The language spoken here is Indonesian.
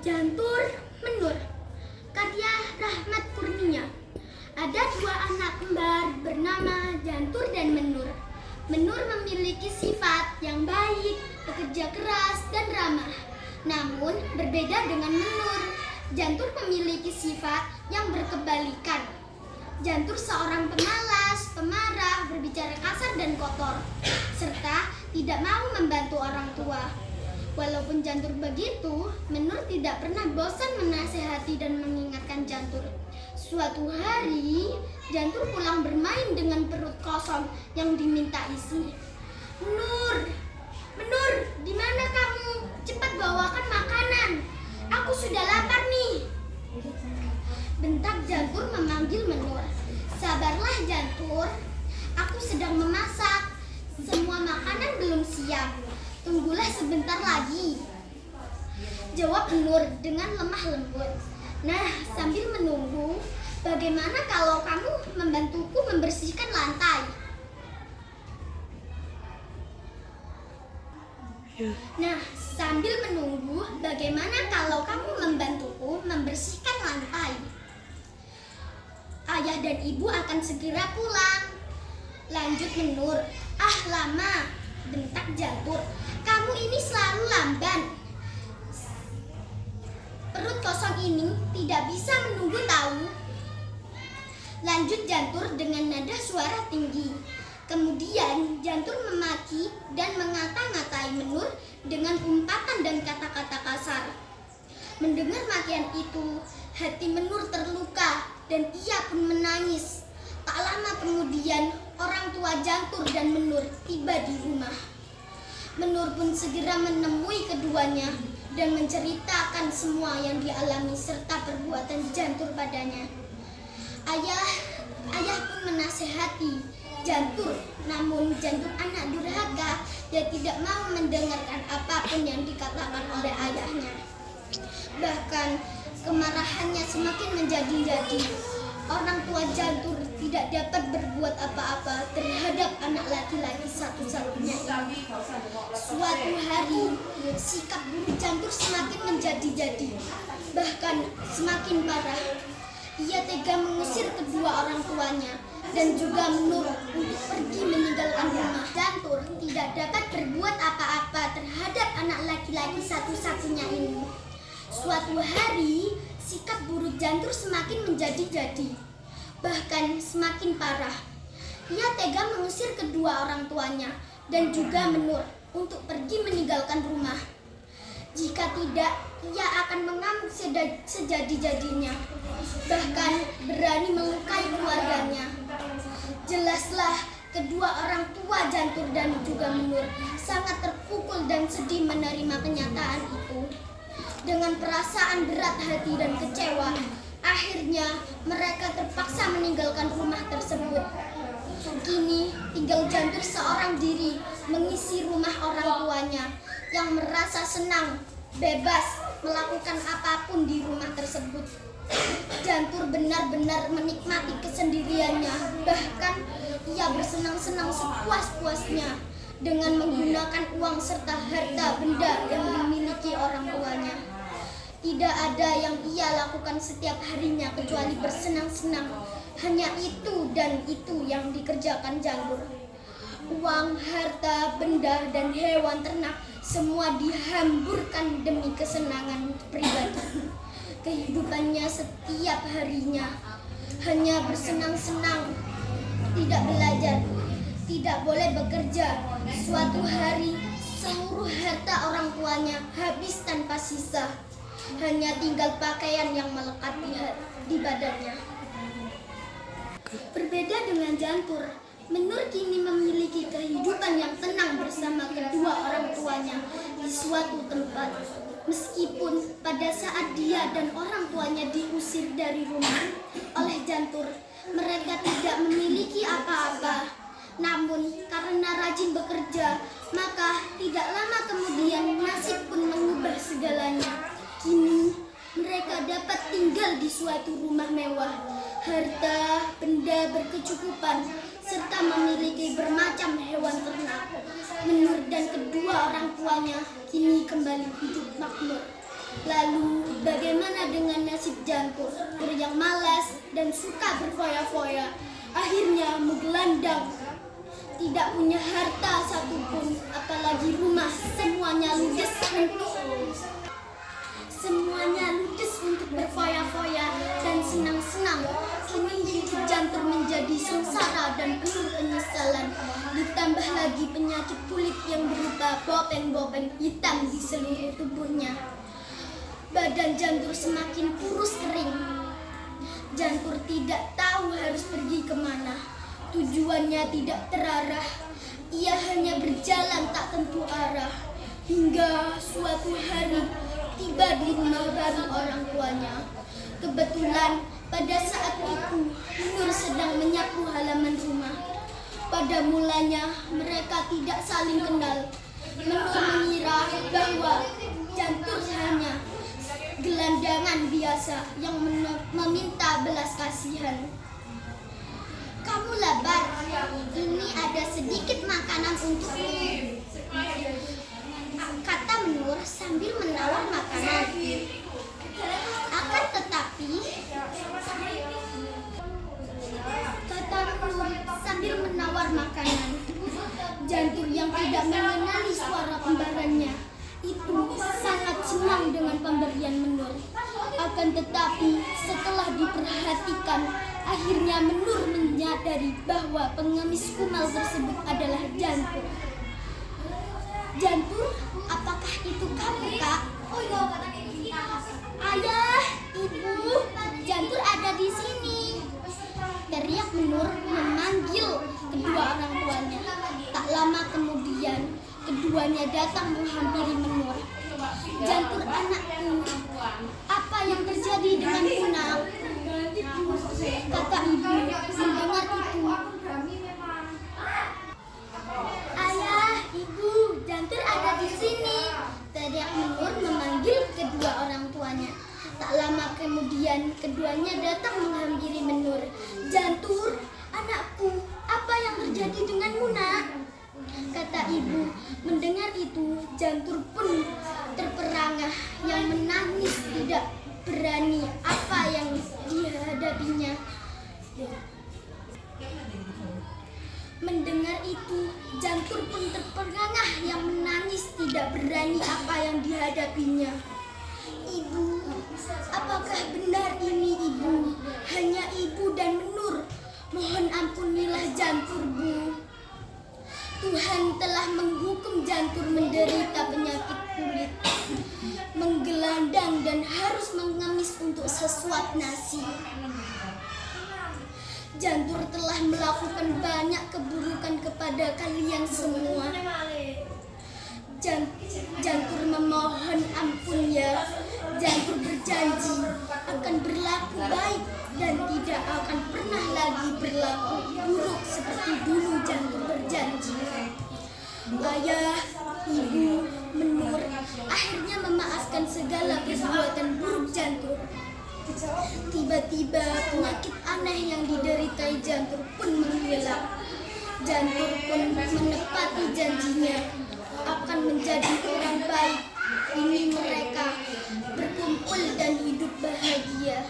Jantur Menur, karya Rahmat Kurnia. Ada dua anak kembar bernama Jantur dan Menur. Menur memiliki sifat yang baik, bekerja keras dan ramah. Namun berbeda dengan Menur, Jantur memiliki sifat yang berkebalikan. Jantur seorang pemalas, pemarah, berbicara kasar dan kotor, serta tidak mau membantu orang tua. Walaupun Jantur begitu, Menur tidak pernah bosan menasehati dan mengingatkan Jantur. Suatu hari, Jantur pulang bermain dengan perut kosong yang diminta isi. Menur, di mana kamu? Cepat bawakan makanan. Aku sudah lapar nih. Bentak Jantur memanggil Menur. Sabarlah Jantur, aku sedang memasak. Semua makanan belum siap. Tunggulah sebentar lagi, jawab Menur dengan lemah lembut. Nah, sambil menunggu, bagaimana kalau kamu membantuku membersihkan lantai? Nah, sambil menunggu, bagaimana kalau kamu membantuku membersihkan lantai? Ayah dan ibu akan segera pulang, lanjut Menur. Ah, lama, bentak Jantur. Kamu ini selalu lamban. Perut kosong ini tidak bisa menunggu tahu. Lanjut Jantur dengan nada suara tinggi. Kemudian Jantur memaki dan mengata-ngatai Menur dengan umpatan dan kata-kata kasar. Mendengar makian itu, hati Menur terluka dan ia pun menangis. Tak lama kemudian, orang tua Jantur dan Menur tiba di rumah. Menur pun segera menemui keduanya dan menceritakan semua yang dialami serta perbuatan Jantur padanya. Ayah pun menasehati Jantur, namun Jantur anak durhaka, dia tidak mau mendengarkan apapun yang dikatakan oleh ayahnya. Bahkan kemarahannya semakin menjadi-jadi. Orang tua Jantur tidak dapat berbuat apa-apa terhadap anak laki-laki satu-satunya ini. Suatu hari, sikap buruk Jantur semakin menjadi-jadi, bahkan semakin parah. Ia tega mengusir kedua orang tuanya dan juga Menur untuk pergi meninggalkan rumah. Jantur tidak dapat berbuat apa-apa terhadap anak laki-laki satu-satunya ini. Suatu hari, sikap buruk Jantur semakin menjadi-jadi, bahkan semakin parah. Ia tega mengusir kedua orang tuanya dan juga Menur untuk pergi meninggalkan rumah. Jika tidak, ia akan mengamuk sejadi-jadinya, bahkan berani melukai keluarganya. Jelaslah kedua orang tua Jantur dan juga Menur sangat terpukul dan sedih menerima kenyataan itu. Dengan perasaan berat hati dan kecewa, akhirnya mereka terpaksa meninggalkan rumah tersebut. Kini tinggal Jantur seorang diri mengisi rumah orang tuanya yang merasa senang, bebas melakukan apapun di rumah tersebut. Jantur benar-benar menikmati kesendiriannya, bahkan ia bersenang-senang sepuas-puasnya dengan menggunakan uang serta harta benda yang dimiliki orang tuanya. Tidak ada yang ia lakukan setiap harinya kecuali bersenang-senang. Hanya itu dan itu yang dikerjakan Jantur. Uang, harta, benda, dan hewan ternak semua dihamburkan demi kesenangan pribadi. Kehidupannya setiap harinya hanya bersenang-senang, tidak belajar, tidak boleh bekerja. Suatu hari seluruh harta orang tuanya habis tanpa sisa. Hanya tinggal pakaian yang melekat di badannya. Berbeda dengan Jantur, Menur kini memiliki kehidupan yang tenang bersama kedua orang tuanya di suatu tempat. Meskipun pada saat dia dan orang tuanya diusir dari rumah oleh Jantur, mereka tidak memiliki apa-apa. Namun karena rajin bekerja, maka tidak lama kemudian nasib pun mengubah segalanya. Kini mereka dapat tinggal di suatu rumah mewah, harta benda berkecukupan, serta memiliki bermacam hewan ternak. Menur dan kedua orang tuanya kini kembali hidup makmur. Lalu dengan nasib Jantur yang malas dan suka berfoya-foya. Akhirnya menggelandang, tidak punya harta satupun, apalagi rumah. Semuanya ludes untuk berfoya-foya dan senang-senang. Kini hidup Jantur menjadi sengsara dan penuh penyesalan. Ditambah lagi penyakit kulit yang berupa bopeng-bopeng hitam di seluruh tubuhnya. Badan Jantur semakin kurus kering. Jantur tidak tahu harus pergi kemana. Tujuannya tidak terarah. Ia hanya berjalan tak tentu arah. Hingga suatu hari tiba di rumah baru orang tuanya. Kebetulan pada saat itu Nur sedang menyapu halaman rumah. Pada mulanya mereka tidak saling kenal. Nur mengira bahwa Jantur hanya gelandangan biasa yang meminta belas kasihan. "Kamu lapar? Ini ada sedikit makanan untukmu," kata Nur sambil menawar makanan. Akan tetapi, kata Nur sambil menawar makanan, Jantur yang tidak mengenali suara kembarannya itu sangat senang dengan pemberian Nur. Akan tetapi setelah diperhatikan, akhirnya Nur menyadari bahwa pengemis kumal tersebut adalah Jantur. "Jantur, apakah itu kamu, Kak?" "Ayah, Ibu, Jantur ada di sini," teriak Nur memanggil kedua orang tuanya. Tak lama kemudian, keduanya datang menghampiri Nur. "Jantur anakku, apa yang terjadi denganmu, Nak?" kata ibu mendengar itu. "Ayah, Ibu, Jantur ada di sini," teriak Nur memanggil kedua orang tuanya. Tak lama kemudian keduanya datang menghampiri Nur. "Jantur, anakku, apa yang terjadi denganmu, Nak?" kata ibu. Mendengar itu, Jantur pun terperangah, yang menangis tidak berani apa yang dihadapinya. Mendengar itu, Jantur pun terperangah, yang menangis tidak berani apa yang dihadapinya. "Ibu, apakah benar ini, Ibu? Hanya Ibu dan Nur. Mohon ampunilah Jantur, Bu. Tuhan telah menghukum Jantur menderita penyakit kulit, menggelandang dan harus mengemis untuk sesuap nasi. Jantur telah melakukan banyak keburukan kepada kalian semua. Jantur memohon ampun ya. Jantur berjanji akan berlaku baik dan tidak akan pernah lagi berlaku buruk seperti dulu Jantur berjanji." Ayah, Ibu, Nur akhirnya memaafkan segala perbuatan buruk Jantur. Tiba-tiba penyakit aneh yang dideritai Jantur pun menghilang. Jantur pun menepati janjinya akan menjadi orang baik. Ini mereka berkumpul dan hidup bahagia.